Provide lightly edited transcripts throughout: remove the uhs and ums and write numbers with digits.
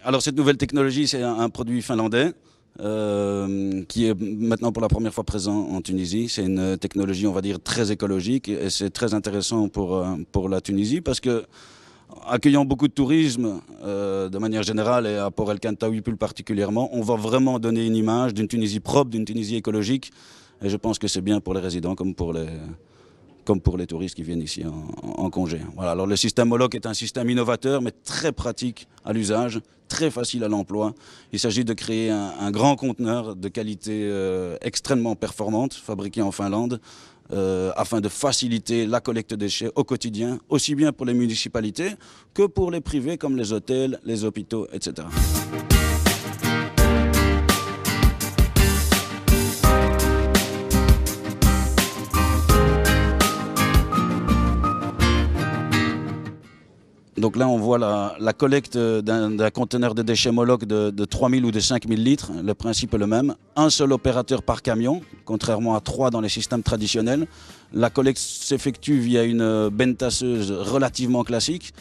Alors cette nouvelle technologie, c'est un produit finlandais qui est maintenant pour la première fois présent en Tunisie. C'est une technologie, on va dire, très écologique et c'est très intéressant pour la Tunisie parce que, accueillant beaucoup de tourisme de manière générale et à Port El Kantaoui plus particulièrement, on va vraiment donner une image d'une Tunisie propre, d'une Tunisie écologique et je pense que c'est bien pour les résidents comme pour les touristes qui viennent ici en congé. Voilà. Alors le système Moloc est un système innovateur mais très pratique à l'usage, très facile à l'emploi. Il s'agit de créer un grand conteneur de qualité extrêmement performante, fabriqué en Finlande, afin de faciliter la collecte des déchets au quotidien, aussi bien pour les municipalités que pour les privés comme les hôtels, les hôpitaux, etc. Donc là, on voit la collecte d'un conteneur de déchets Moloc de 3000 ou de 5000 litres. Le principe est le même. Un seul opérateur par camion, contrairement à 3 dans les systèmes traditionnels. La collecte s'effectue via une benne tasseuse relativement classique,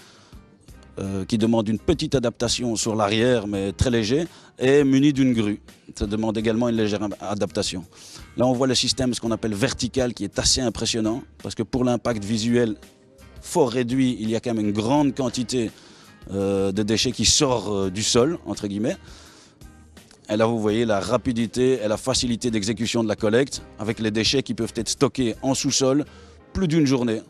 qui demande une petite adaptation sur l'arrière, mais très léger, et munie d'une grue. Ça demande également une légère adaptation. Là, on voit le système, ce qu'on appelle vertical, qui est assez impressionnant, parce que pour l'impact visuel, fort réduit, il y a quand même une grande quantité de déchets qui sort du sol, entre guillemets. Et là, vous voyez la rapidité et la facilité d'exécution de la collecte, avec les déchets qui peuvent être stockés en sous-sol plus d'une journée.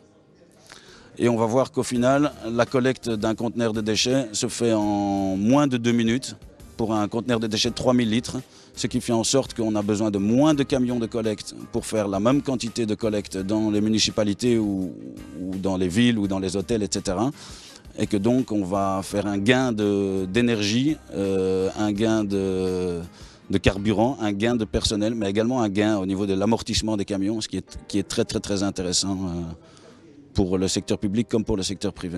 Et on va voir qu'au final, la collecte d'un conteneur de déchets se fait en moins de 2 minutes pour un conteneur de déchets de 3000 litres, ce qui fait en sorte qu'on a besoin de moins de camions de collecte pour faire la même quantité de collecte dans les municipalités ou dans les villes ou dans les hôtels, etc. Et que donc on va faire un gain d'énergie, un gain de carburant, un gain de personnel, mais également un gain au niveau de l'amortissement des camions, ce qui est très intéressant pour le secteur public comme pour le secteur privé.